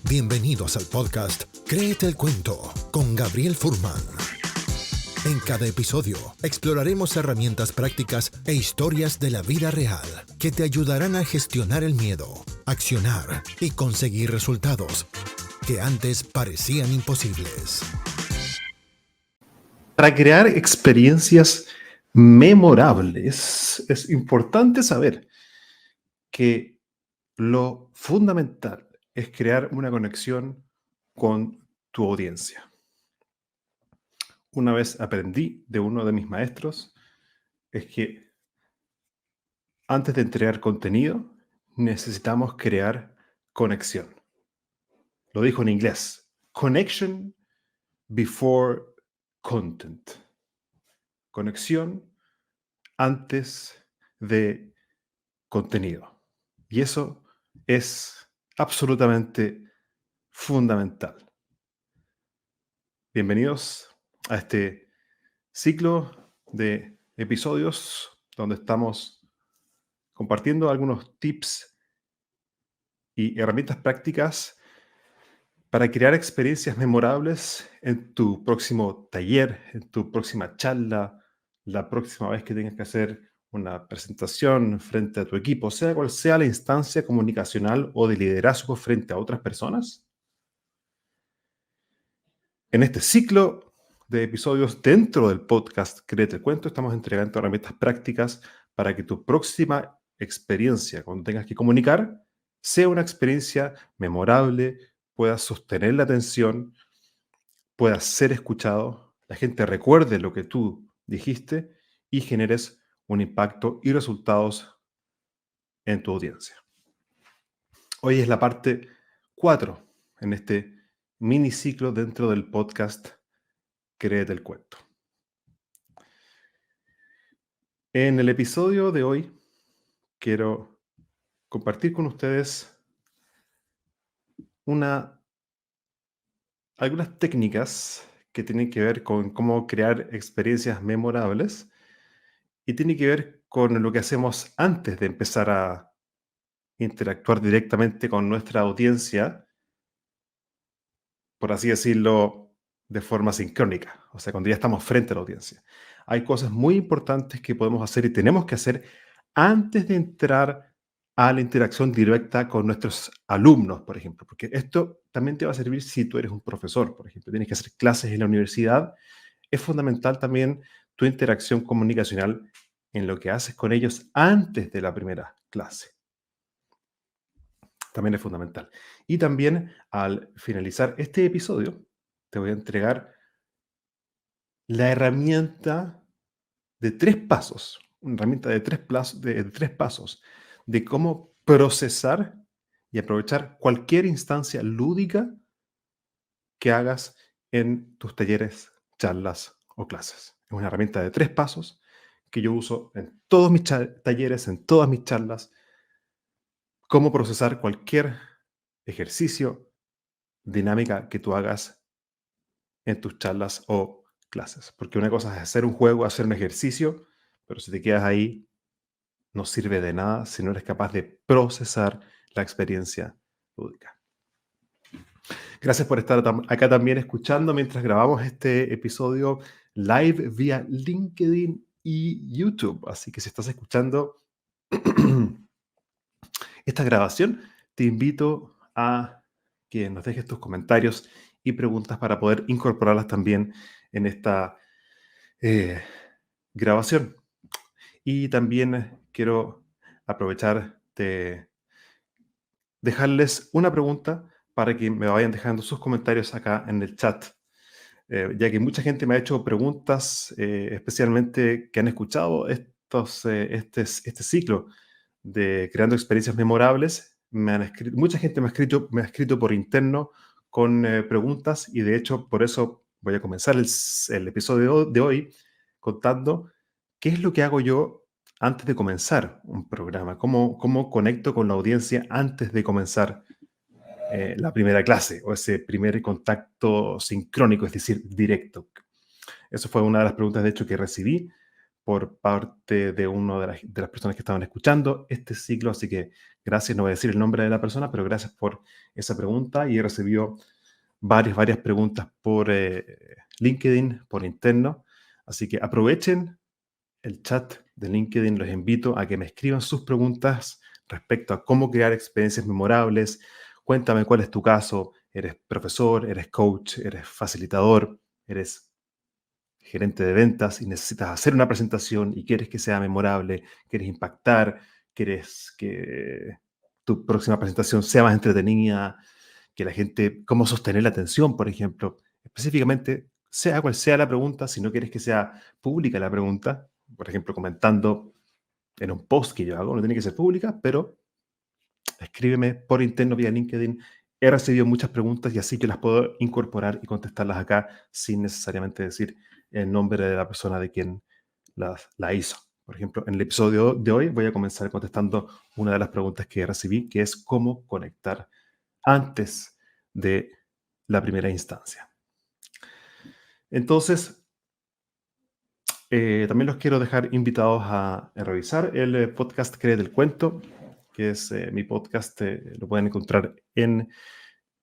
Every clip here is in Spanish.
Bienvenidos al podcast Créete el Cuento con Gabriel Furman. En cada episodio exploraremos herramientas prácticas e historias de la vida real que te ayudarán a gestionar el miedo, accionar y conseguir resultados que antes parecían imposibles. Para crear experiencias memorables, es importante saber que lo fundamental es crear una conexión con tu audiencia. Una vez aprendí de uno de mis maestros, es que antes de entregar contenido, necesitamos crear conexión. Lo dijo en inglés: connection before content. Conexión antes de contenido. Y eso es absolutamente fundamental. Bienvenidos a este ciclo de episodios donde estamos compartiendo algunos tips y herramientas prácticas para crear experiencias memorables en tu próximo taller, en tu próxima charla, la próxima vez que tengas que hacer una presentación frente a tu equipo, sea cual sea la instancia comunicacional o de liderazgo frente a otras personas. En este ciclo de episodios dentro del podcast Créete el Cuento, estamos entregando herramientas prácticas para que tu próxima experiencia, cuando tengas que comunicar, sea una experiencia memorable, puedas sostener la atención, puedas ser escuchado, la gente recuerde lo que tú dijiste y generes un impacto y resultados en tu audiencia. Hoy es la parte 4 en este miniciclo dentro del podcast Créete el Cuento. En el episodio de hoy quiero compartir con ustedes algunas técnicas que tienen que ver con cómo crear experiencias memorables y tiene que ver con lo que hacemos antes de empezar a interactuar directamente con nuestra audiencia, por así decirlo, de forma sincrónica, o sea, cuando ya estamos frente a la audiencia. Hay cosas muy importantes que podemos hacer y tenemos que hacer antes de entrar a la interacción directa con nuestros alumnos, por ejemplo, porque esto también te va a servir si tú eres un profesor, por ejemplo, tienes que hacer clases en la universidad. Es fundamental también tu interacción comunicacional en lo que haces con ellos antes de la primera clase. También es fundamental. Y también al finalizar este episodio, te voy a entregar la herramienta de 3 pasos, una herramienta de tres pasos de cómo procesar y aprovechar cualquier instancia lúdica que hagas en tus talleres, charlas o clases. Es una herramienta de 3 pasos que yo uso en todos mis talleres, en todas mis charlas, cómo procesar cualquier ejercicio, dinámica que tú hagas en tus charlas o clases. Porque una cosa es hacer un juego, hacer un ejercicio, pero si te quedas ahí, no sirve de nada si no eres capaz de procesar la experiencia lúdica. Gracias por estar acá también escuchando mientras grabamos este episodio live vía LinkedIn y YouTube. Así que si estás escuchando esta grabación, te invito a que nos dejes tus comentarios y preguntas para poder incorporarlas también en esta grabación. Y también quiero aprovechar de dejarles una pregunta para que me vayan dejando sus comentarios acá en el chat, ya que mucha gente me ha hecho preguntas, especialmente que han escuchado este ciclo de creando experiencias memorables. Mucha gente me ha escrito por interno con preguntas y de hecho por eso voy a comenzar el episodio de hoy contando qué es lo que hago yo antes de comenzar un programa, cómo conecto con la audiencia antes de comenzar la primera clase o ese primer contacto sincrónico, es decir, directo. Eso fue una de las preguntas, de hecho, que recibí por parte de una de las personas que estaban escuchando este ciclo, así que gracias, no voy a decir el nombre de la persona, pero gracias por esa pregunta y he recibido varias preguntas por LinkedIn, por interno, así que aprovechen el chat de LinkedIn, los invito a que me escriban sus preguntas respecto a cómo crear experiencias memorables. Cuéntame cuál es tu caso. ¿Eres profesor, eres coach, eres facilitador, eres gerente de ventas y necesitas hacer una presentación y quieres que sea memorable, quieres impactar, quieres que tu próxima presentación sea más entretenida, que la gente, cómo sostener la atención, por ejemplo? Específicamente, sea cual sea la pregunta, si no quieres que sea pública la pregunta, por ejemplo, comentando en un post que yo hago, no tiene que ser pública, pero escríbeme por interno vía LinkedIn. He recibido muchas preguntas y así que las puedo incorporar y contestarlas acá sin necesariamente decir el nombre de la persona de quien la hizo. Por ejemplo, en el episodio de hoy voy a comenzar contestando una de las preguntas que recibí, que es cómo conectar antes de la primera instancia. Entonces, también los quiero dejar invitados a revisar el podcast Créete el Cuento, que es mi podcast. Lo pueden encontrar en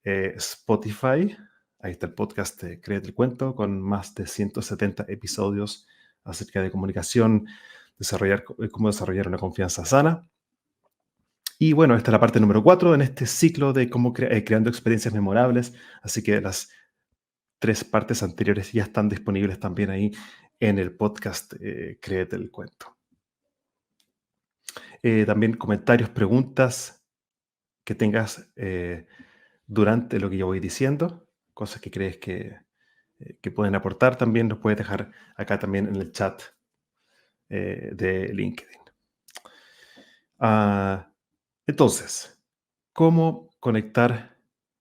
Spotify. Ahí está el podcast Créete el Cuento, con más de 170 episodios acerca de comunicación, cómo desarrollar una confianza sana. Y bueno, esta es la parte número 4 en este ciclo de cómo creando experiencias memorables. Así que las 3 partes anteriores ya están disponibles también ahí en el podcast Créete el Cuento. También comentarios, preguntas que tengas durante lo que yo voy diciendo, cosas que crees que pueden aportar, también los puedes dejar acá también en el chat de LinkedIn. Entonces, ¿cómo conectar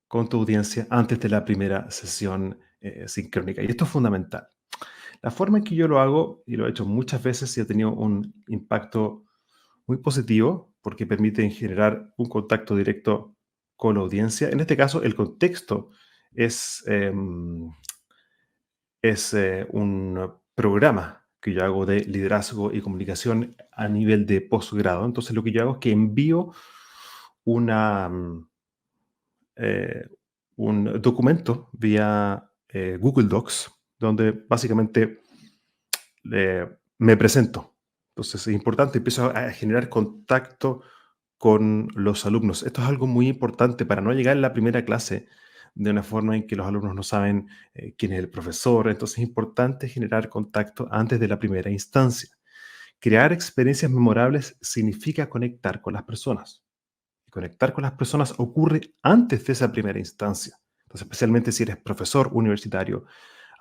con tu audiencia antes de la primera sesión sincrónica? Y esto es fundamental. La forma en que yo lo hago, y lo he hecho muchas veces y ha tenido un impacto muy positivo, porque permite generar un contacto directo con la audiencia. En este caso, el contexto es, un programa que yo hago de liderazgo y comunicación a nivel de posgrado. Entonces, lo que yo hago es que envío una, eh, un documento vía Google Docs, donde básicamente me presento. Entonces es importante, empiezo a generar contacto con los alumnos. Esto es algo muy importante para no llegar en la primera clase de una forma en que los alumnos no saben quién es el profesor. Entonces es importante generar contacto antes de la primera instancia. Crear experiencias memorables significa conectar con las personas. Y conectar con las personas ocurre antes de esa primera instancia. Entonces, especialmente si eres profesor universitario,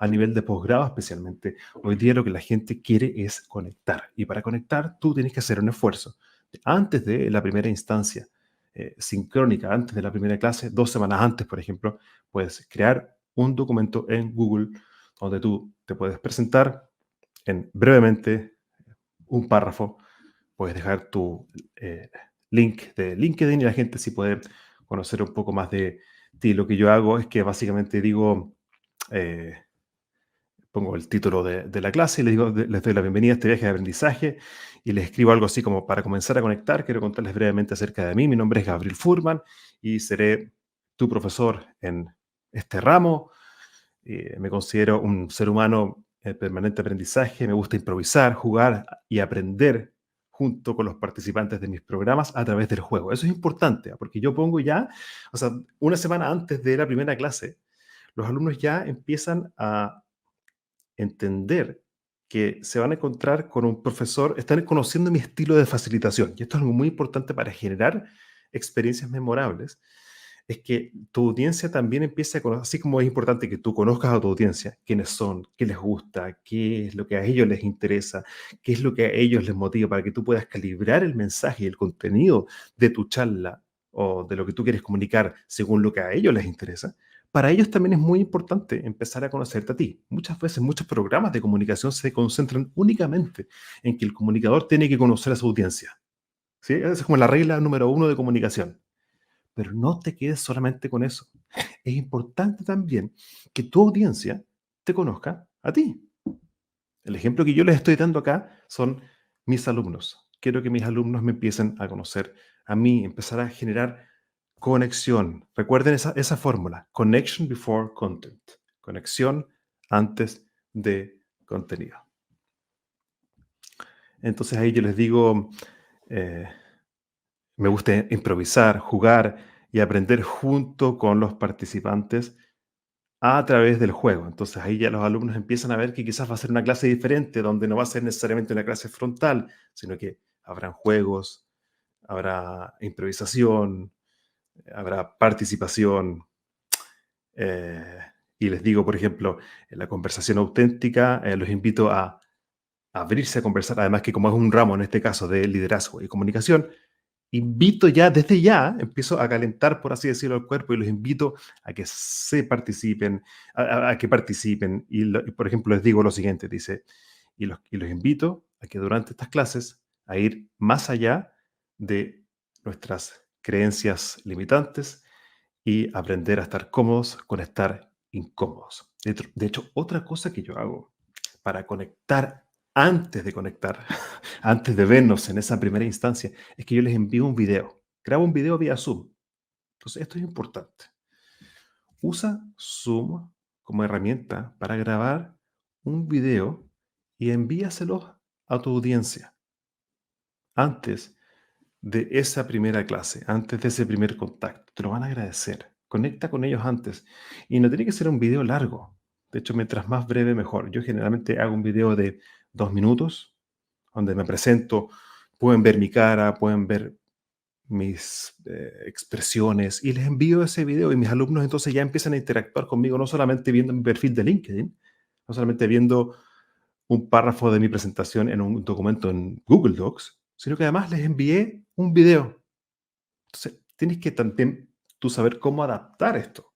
a nivel de posgrado especialmente, hoy día lo que la gente quiere es conectar. Y para conectar, tú tienes que hacer un esfuerzo. Antes de la primera instancia sincrónica, antes de la primera clase, 2 semanas antes, por ejemplo, puedes crear un documento en Google donde tú te puedes presentar en brevemente un párrafo, puedes dejar tu link de LinkedIn y la gente sí puede conocer un poco más de ti. Lo que yo hago es que básicamente digo, eh, pongo el título de la clase y les digo, les doy la bienvenida a este viaje de aprendizaje y les escribo algo así como para comenzar a conectar, quiero contarles brevemente acerca de mí. Mi nombre es Gabriel Furman y seré tu profesor en este ramo. Me considero un ser humano en permanente aprendizaje, me gusta improvisar, jugar y aprender junto con los participantes de mis programas a través del juego. Eso es importante, porque yo pongo ya, o sea, una semana antes de la primera clase, los alumnos ya empiezan a entender que se van a encontrar con un profesor, están conociendo mi estilo de facilitación. Y esto es algo muy importante para generar experiencias memorables, es que tu audiencia también empiece a conocer, así como es importante que tú conozcas a tu audiencia, quiénes son, qué les gusta, qué es lo que a ellos les interesa, qué es lo que a ellos les motiva, para que tú puedas calibrar el mensaje y el contenido de tu charla o de lo que tú quieres comunicar según lo que a ellos les interesa. Para ellos también es muy importante empezar a conocerte a ti. Muchas veces, muchos programas de comunicación se concentran únicamente en que el comunicador tiene que conocer a su audiencia. ¿Sí? Esa es como la regla número 1 de comunicación. Pero no te quedes solamente con eso. Es importante también que tu audiencia te conozca a ti. El ejemplo que yo les estoy dando acá son mis alumnos. Quiero que mis alumnos me empiecen a conocer a mí, empezar a generar conexión. Recuerden esa fórmula, connection before content. Conexión antes de contenido. Entonces ahí yo les digo, eh, me gusta improvisar, jugar y aprender junto con los participantes a través del juego. Entonces ahí ya los alumnos empiezan a ver que quizás va a ser una clase diferente, donde no va a ser necesariamente una clase frontal, sino que habrán juegos, habrá improvisación, habrá participación. eh, y les digo, por ejemplo, en la conversación auténtica, los invito a abrirse a conversar, además que como es un ramo en este caso de liderazgo y comunicación, invito ya, desde ya, empiezo a calentar, por así decirlo, el cuerpo y los invito a que se participen, a que participen. Y, por ejemplo, les digo lo siguiente, dice, y los invito a que durante estas clases a ir más allá de nuestras creencias limitantes y aprender a estar cómodos con estar incómodos. De hecho, otra cosa que yo hago para conectar antes de conectar, antes de vernos en esa primera instancia, es que yo les envío un video. Grabo un video vía Zoom. Entonces, esto es importante. Usa Zoom como herramienta para grabar un video y envíaselo a tu audiencia antes de esa primera clase, antes de ese primer contacto. Te lo van a agradecer. Conecta con ellos antes. Y no tiene que ser un video largo. De hecho, mientras más breve, mejor. Yo generalmente hago un video de 2 minutos, donde me presento. Pueden ver mi cara, pueden ver mis expresiones y les envío ese video y mis alumnos entonces ya empiezan a interactuar conmigo, no solamente viendo mi perfil de LinkedIn, no solamente viendo un párrafo de mi presentación en un documento en Google Docs, sino que además les envié un video. Entonces, tienes que también tú saber cómo adaptar esto,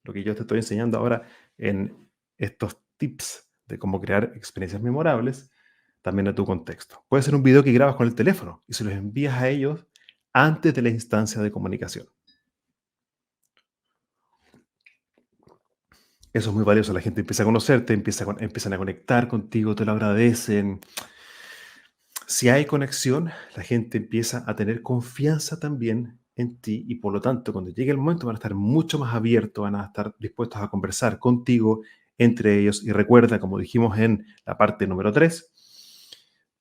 lo que yo te estoy enseñando ahora en estos tips de cómo crear experiencias memorables, también a tu contexto. Puede ser un video que grabas con el teléfono y se los envías a ellos antes de la instancia de comunicación. Eso es muy valioso. La gente empieza a conocerte, empiezan a conectar contigo, te lo agradecen. Si hay conexión, la gente empieza a tener confianza también en ti y por lo tanto, cuando llegue el momento van a estar mucho más abiertos, van a estar dispuestos a conversar contigo entre ellos. Y recuerda, como dijimos en la parte número 3,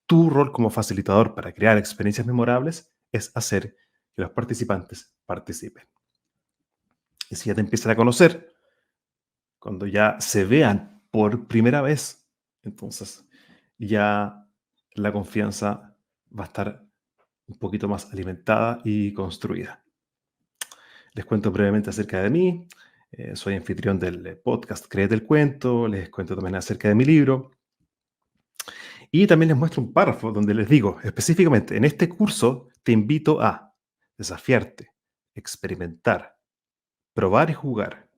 tu rol como facilitador para crear experiencias memorables es hacer que los participantes participen. Y si ya te empiezan a conocer, cuando ya se vean por primera vez, entonces ya la confianza va a estar un poquito más alimentada y construida. Les cuento brevemente acerca de mí. Soy anfitrión del podcast Créete el Cuento. Les cuento también acerca de mi libro. Y también les muestro un párrafo donde les digo específicamente, en este curso te invito a desafiarte, experimentar, probar y jugar,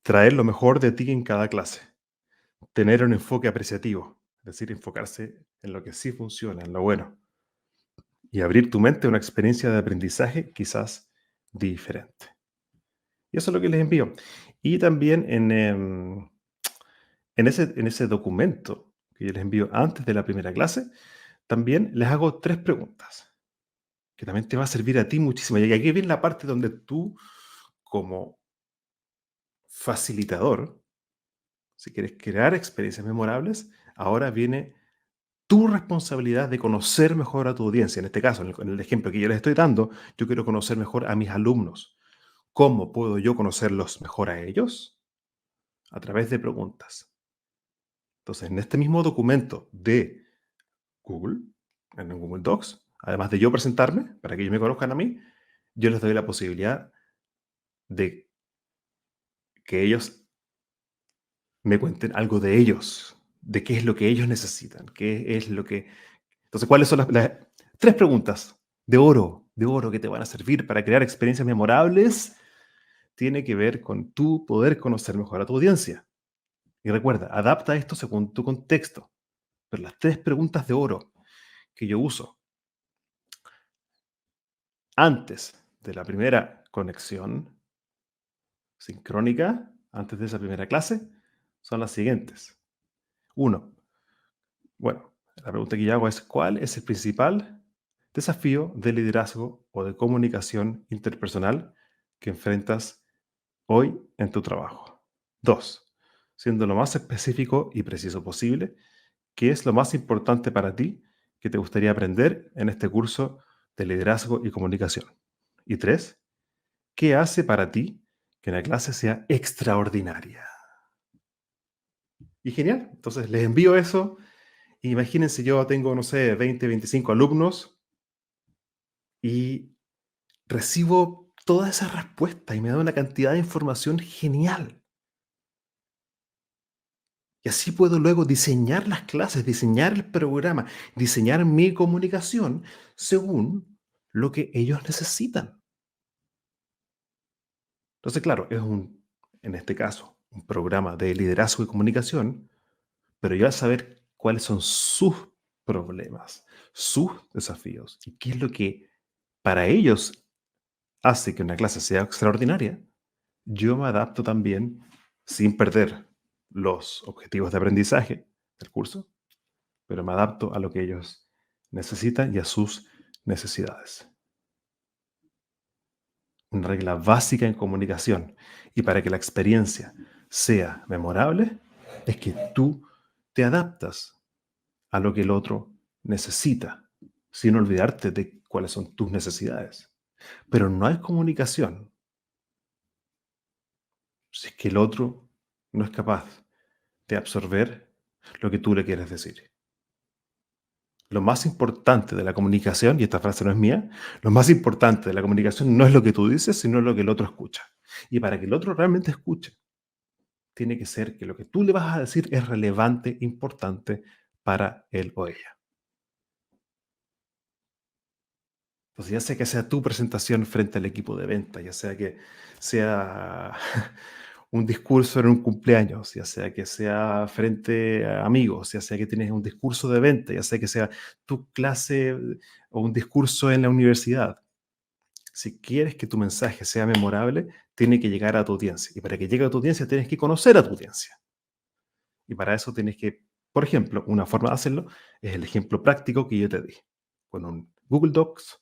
traer lo mejor de ti en cada clase, tener un enfoque apreciativo, es decir, enfocarse en lo que sí funciona, en lo bueno, y abrir tu mente a una experiencia de aprendizaje quizás diferente. Y eso es lo que les envío. Y también en ese documento que yo les envío antes de la primera clase, también les hago 3 preguntas, que también te va a servir a ti muchísimo. Y aquí viene la parte donde tú, como facilitador, si quieres crear experiencias memorables, ahora viene tu responsabilidad de conocer mejor a tu audiencia. En este caso, en el ejemplo que yo les estoy dando, yo quiero conocer mejor a mis alumnos. ¿Cómo puedo yo conocerlos mejor a ellos? A través de preguntas. Entonces, en este mismo documento de Google, en el Google Docs, además de yo presentarme, para que ellos me conozcan a mí, yo les doy la posibilidad de que ellos me cuenten algo de ellos, de qué es lo que ellos necesitan, qué es lo que... Entonces, ¿cuáles son las 3 preguntas de oro que te van a servir para crear experiencias memorables? Tiene que ver con tu poder conocer mejor a tu audiencia. Y recuerda, adapta esto según tu contexto. Pero las 3 preguntas de oro que yo uso antes de la primera conexión sincrónica, antes de esa primera clase, son las siguientes. Uno, Bueno, la pregunta que yo hago es, ¿cuál es el principal desafío de liderazgo o de comunicación interpersonal que enfrentas hoy en tu trabajo? 2, siendo lo más específico y preciso posible, ¿qué es lo más importante para ti que te gustaría aprender en este curso de liderazgo y comunicación? Y 3, ¿qué hace para ti que la clase sea extraordinaria? Y genial, entonces les envío eso. Imagínense, yo tengo, no sé, 20, 25 alumnos y recibo toda esa respuesta y me da una cantidad de información genial. Y así puedo luego diseñar las clases, diseñar el programa, diseñar mi comunicación según lo que ellos necesitan. Entonces, claro, en este caso, un programa de liderazgo y comunicación, pero yo al saber cuáles son sus problemas, sus desafíos y qué es lo que para ellos hace que una clase sea extraordinaria, yo me adapto también sin perder los objetivos de aprendizaje del curso, pero me adapto a lo que ellos necesitan y a sus necesidades. Una regla básica en comunicación y para que la experiencia sea memorable es que tú te adaptas a lo que el otro necesita, sin olvidarte de cuáles son tus necesidades. Pero no hay comunicación si es que el otro no es capaz de absorber lo que tú le quieres decir. Lo más importante de la comunicación, y esta frase no es mía, lo más importante de la comunicación no es lo que tú dices, sino lo que el otro escucha. Y para que el otro realmente escuche, tiene que ser que lo que tú le vas a decir es relevante, importante para él o ella. Entonces, ya sea que sea tu presentación frente al equipo de venta, ya sea que sea un discurso en un cumpleaños, ya sea que sea frente a amigos, ya sea que tienes un discurso de venta, ya sea que sea tu clase o un discurso en la universidad. Si quieres que tu mensaje sea memorable, tiene que llegar a tu audiencia. Y para que llegue a tu audiencia, tienes que conocer a tu audiencia. Y para eso tienes que, por ejemplo, una forma de hacerlo es el ejemplo práctico que yo te di. Con un Google Docs,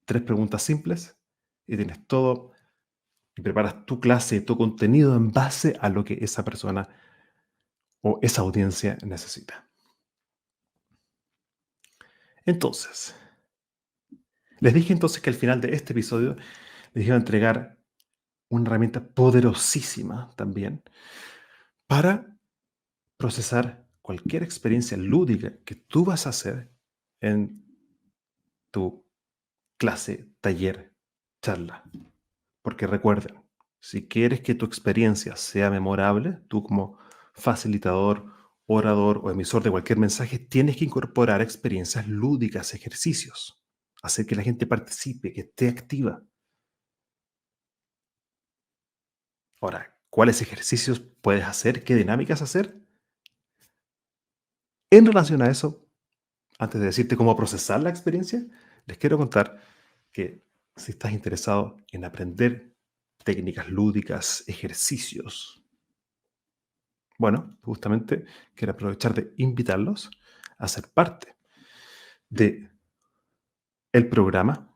3 preguntas simples y tienes todo y preparas tu clase, tu contenido en base a lo que esa persona o esa audiencia necesita. Entonces, les dije entonces que al final de este episodio les iba a entregar una herramienta poderosísima también para procesar cualquier experiencia lúdica que tú vas a hacer en tu clase, taller, charla. Porque recuerden, si quieres que tu experiencia sea memorable, tú como facilitador, orador o emisor de cualquier mensaje, tienes que incorporar experiencias lúdicas, ejercicios, hacer que la gente participe, que esté activa. Ahora, ¿cuáles ejercicios puedes hacer? ¿Qué dinámicas hacer? En relación a eso, antes de decirte cómo procesar la experiencia, les quiero contar que si estás interesado en aprender técnicas lúdicas, ejercicios, bueno, justamente quiero aprovechar de invitarlos a ser parte de el programa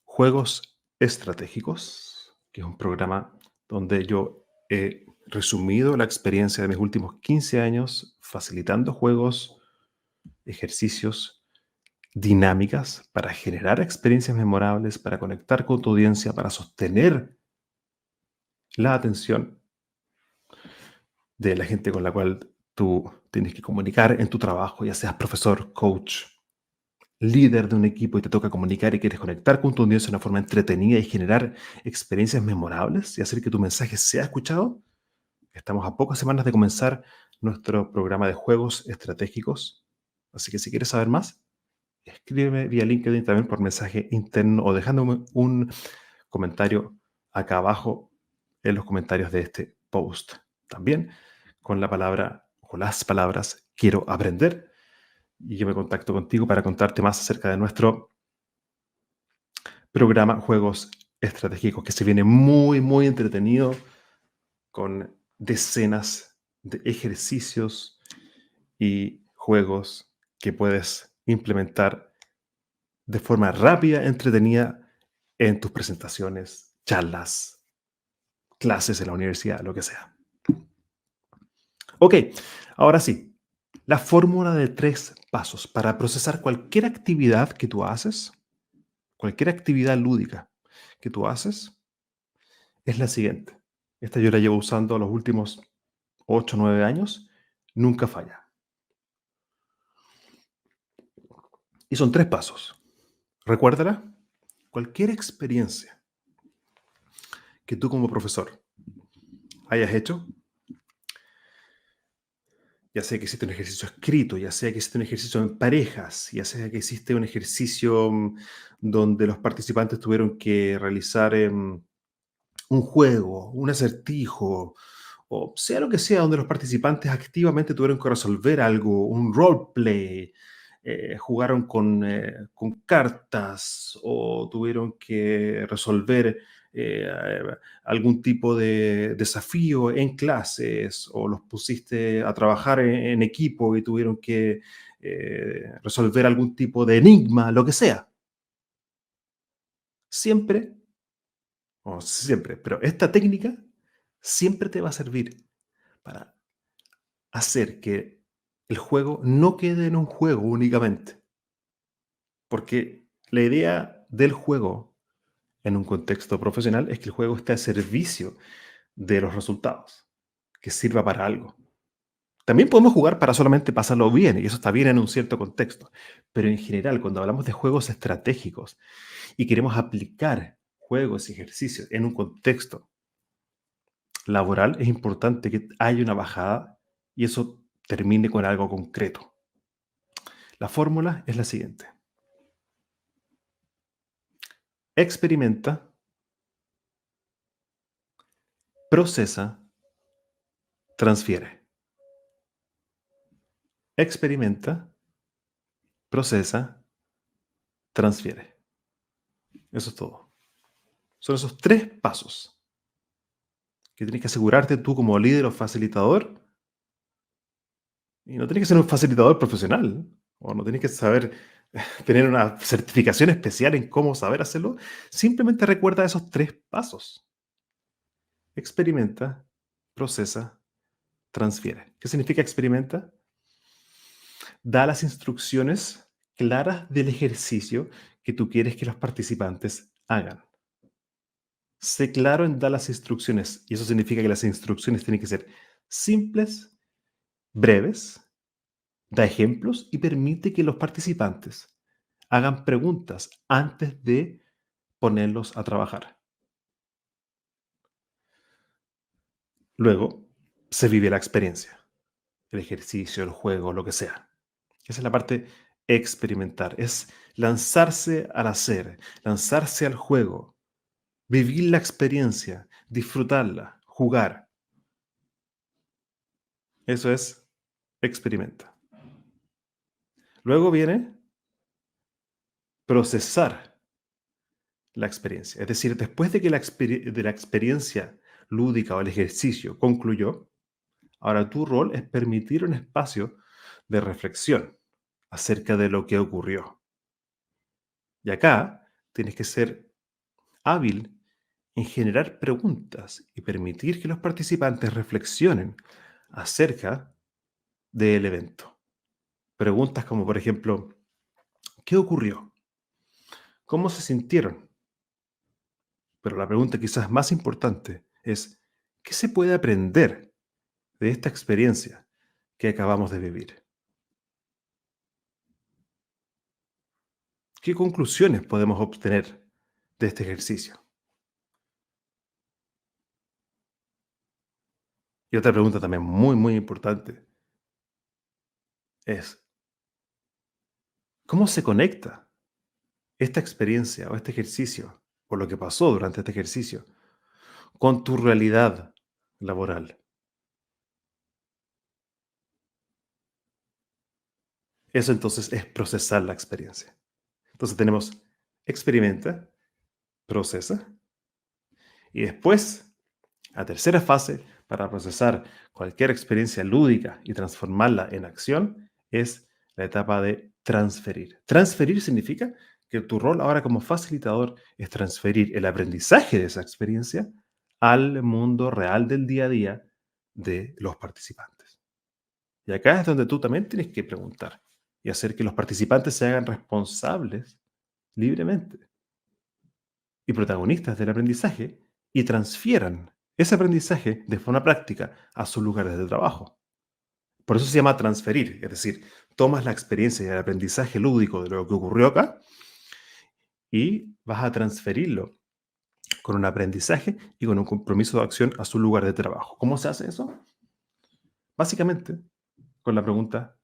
Juegos Estratégicos, que es un programa donde yo he resumido la experiencia de mis últimos 15 años facilitando juegos, ejercicios, dinámicas para generar experiencias memorables, para conectar con tu audiencia, para sostener la atención de la gente con la cual tú tienes que comunicar en tu trabajo, ya seas profesor, coach, líder de un equipo y te toca comunicar y quieres conectar con tu audiencia de una forma entretenida y generar experiencias memorables y hacer que tu mensaje sea escuchado. Estamos a pocas semanas de comenzar nuestro programa de juegos estratégicos. Así que si quieres saber más, escríbeme vía LinkedIn también por mensaje interno o dejándome un comentario acá abajo en los comentarios de este post. También con la palabra o las palabras quiero aprender y yo me contacto contigo para contarte más acerca de nuestro programa Juegos Estratégicos que se viene muy, muy entretenido con decenas de ejercicios y juegos que puedes implementar de forma rápida, entretenida en tus presentaciones, charlas, clases en la universidad, lo que sea. Ok, ahora sí, la fórmula de 3 pasos para procesar cualquier actividad que tú haces, cualquier actividad lúdica que tú haces, es la siguiente. Esta yo la llevo usando los últimos 8 o 9 años, nunca falla. Y son 3 pasos. Recuérdala, cualquier experiencia que tú como profesor hayas hecho, ya sea que hiciste un ejercicio escrito, ya sea que hiciste un ejercicio en parejas, ya sea que hiciste un ejercicio donde los participantes tuvieron que realizar un juego, un acertijo, o sea lo que sea, donde los participantes activamente tuvieron que resolver algo, un roleplay, jugaron con cartas o tuvieron que resolver eh, algún tipo de desafío en clases o los pusiste a trabajar en equipo y tuvieron que resolver algún tipo de enigma, lo que sea. Siempre, o siempre, pero esta técnica siempre te va a servir para hacer que el juego no quede en un juego únicamente. Porque la idea del juego en un contexto profesional es que el juego esté a servicio de los resultados, que sirva para algo. También podemos jugar para solamente pasarlo bien, y eso está bien en un cierto contexto. Pero en general, cuando hablamos de juegos estratégicos y queremos aplicar juegos y ejercicios en un contexto laboral, es importante que haya una bajada y eso termine con algo concreto. La fórmula es la siguiente. Experimenta, procesa, transfiere. Experimenta, procesa, transfiere. Eso es todo. Son esos 3 pasos que tienes que asegurarte tú como líder o facilitador. Y no tienes que ser un facilitador profesional, o no tienes que saber tener una certificación especial en cómo saber hacerlo. Simplemente recuerda esos 3 pasos. Experimenta, procesa, transfiere. ¿Qué significa experimenta? Da las instrucciones claras del ejercicio que tú quieres que los participantes hagan. Sé claro en dar las instrucciones, y eso significa que las instrucciones tienen que ser simples, breves, da ejemplos y permite que los participantes hagan preguntas antes de ponerlos a trabajar. Luego, se vive la experiencia, el ejercicio, el juego, lo que sea. Esa es la parte experimentar, es lanzarse al hacer, lanzarse al juego, vivir la experiencia, disfrutarla, jugar. Eso es experimenta. Luego viene procesar la experiencia. Es decir, después de que de la experiencia lúdica o el ejercicio concluyó, ahora tu rol es permitir un espacio de reflexión acerca de lo que ocurrió. Y acá tienes que ser hábil en generar preguntas y permitir que los participantes reflexionen acerca del evento. Preguntas como, por ejemplo, ¿qué ocurrió? ¿Cómo se sintieron? Pero la pregunta quizás más importante es, ¿qué se puede aprender de esta experiencia que acabamos de vivir? ¿Qué conclusiones podemos obtener de este ejercicio? Y otra pregunta también muy, muy importante es, ¿cómo se conecta esta experiencia o este ejercicio o lo que pasó durante este ejercicio con tu realidad laboral? Eso entonces es procesar la experiencia. Entonces tenemos experimenta, procesa y después, la tercera fase, para procesar cualquier experiencia lúdica y transformarla en acción es la etapa de transferir. Transferir significa que tu rol ahora como facilitador es transferir el aprendizaje de esa experiencia al mundo real del día a día de los participantes. Y acá es donde tú también tienes que preguntar y hacer que los participantes se hagan responsables libremente y protagonistas del aprendizaje y transfieran ese aprendizaje de forma práctica a sus lugares de trabajo. Por eso se llama transferir, es decir, tomas la experiencia y el aprendizaje lúdico de lo que ocurrió acá y vas a transferirlo con un aprendizaje y con un compromiso de acción a su lugar de trabajo. ¿Cómo se hace eso? Básicamente, con la pregunta,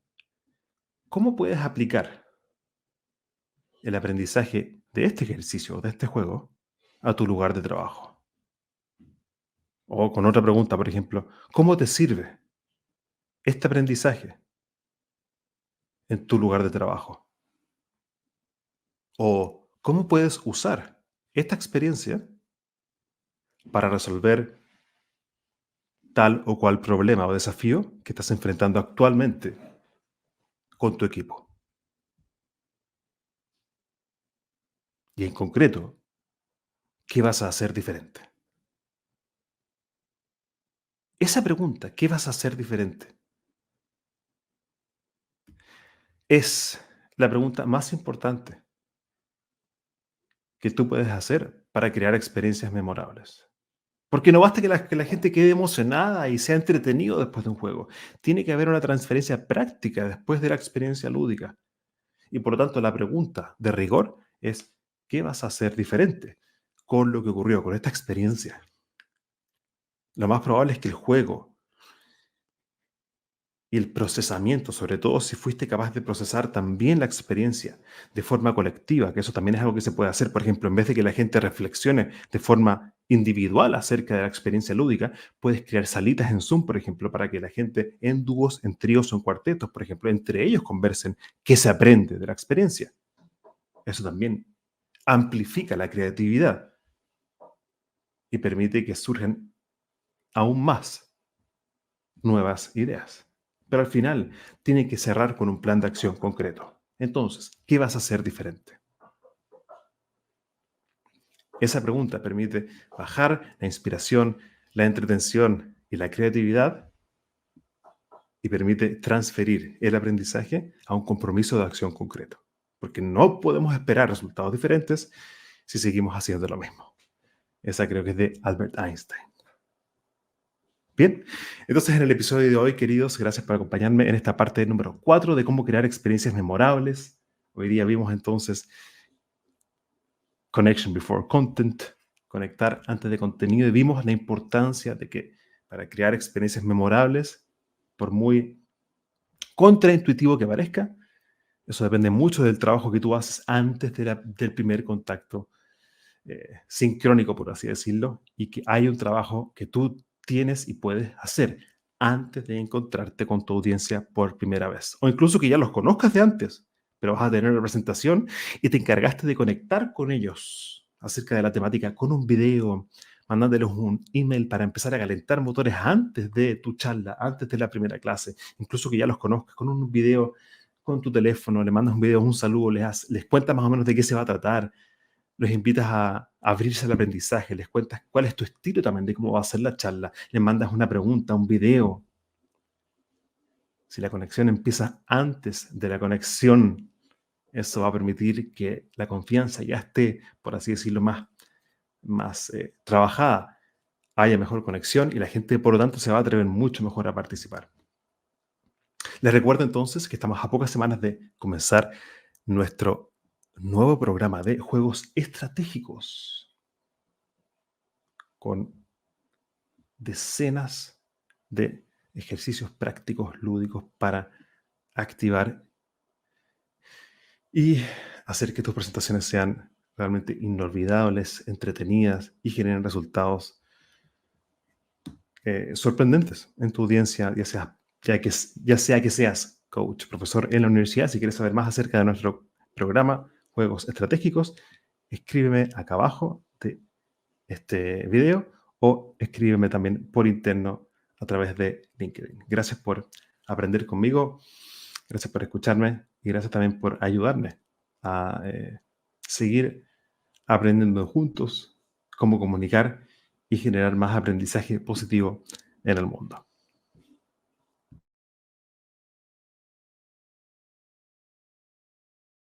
¿cómo puedes aplicar el aprendizaje de este ejercicio o de este juego a tu lugar de trabajo? O con otra pregunta, por ejemplo, ¿cómo te sirve este aprendizaje en tu lugar de trabajo? O ¿cómo puedes usar esta experiencia para resolver tal o cual problema o desafío que estás enfrentando actualmente con tu equipo? Y en concreto, ¿qué vas a hacer diferente? Esa pregunta, ¿qué vas a hacer diferente? Es la pregunta más importante que tú puedes hacer para crear experiencias memorables. Porque no basta que la gente quede emocionada y sea entretenido después de un juego. Tiene que haber una transferencia práctica después de la experiencia lúdica. Y por lo tanto, la pregunta de rigor es, ¿qué vas a hacer diferente con lo que ocurrió, con esta experiencia? Lo más probable es que el juego y el procesamiento, sobre todo si fuiste capaz de procesar también la experiencia de forma colectiva, que eso también es algo que se puede hacer, por ejemplo, en vez de que la gente reflexione de forma individual acerca de la experiencia lúdica, puedes crear salitas en Zoom, por ejemplo, para que la gente en dúos, en tríos o en cuartetos, por ejemplo, entre ellos conversen qué se aprende de la experiencia. Eso también amplifica la creatividad y permite que surjan aún más nuevas ideas. Pero al final tiene que cerrar con un plan de acción concreto. Entonces, ¿qué vas a hacer diferente? Esa pregunta permite bajar la inspiración, la entretención y la creatividad y permite transferir el aprendizaje a un compromiso de acción concreto. Porque no podemos esperar resultados diferentes si seguimos haciendo lo mismo. Esa creo que es de Albert Einstein. Bien, entonces en el episodio de hoy, queridos, gracias por acompañarme en esta parte número 4 de cómo crear experiencias memorables. Hoy día vimos entonces Connection Before Content, conectar antes de contenido, y vimos la importancia de que para crear experiencias memorables, por muy contraintuitivo que parezca, eso depende mucho del trabajo que tú haces antes del primer contacto sincrónico, por así decirlo, y que hay un trabajo que tú tienes y puedes hacer antes de encontrarte con tu audiencia por primera vez. O incluso que ya los conozcas de antes, pero vas a tener una presentación y te encargaste de conectar con ellos acerca de la temática con un video, mandándoles un email para empezar a calentar motores antes de tu charla, antes de la primera clase, incluso que ya los conozcas con un video con tu teléfono, le mandas un video, un saludo, les cuentas más o menos de qué se va a tratar, los invitas a abrirse al aprendizaje, les cuentas cuál es tu estilo también de cómo va a ser la charla, les mandas una pregunta, un video. Si la conexión empieza antes de la conexión, eso va a permitir que la confianza ya esté, por así decirlo, más trabajada, haya mejor conexión y la gente, por lo tanto, se va a atrever mucho mejor a participar. Les recuerdo entonces que estamos a pocas semanas de comenzar nuestro nuevo programa de juegos estratégicos con decenas de ejercicios prácticos lúdicos para activar y hacer que tus presentaciones sean realmente inolvidables, entretenidas y generen resultados sorprendentes en tu audiencia, ya sea que seas coach, profesor en la universidad. Si quieres saber más acerca de nuestro programa Juegos Estratégicos, escríbeme acá abajo de este video o escríbeme también por interno a través de LinkedIn. Gracias por aprender conmigo, gracias por escucharme y gracias también por ayudarme a seguir aprendiendo juntos cómo comunicar y generar más aprendizaje positivo en el mundo.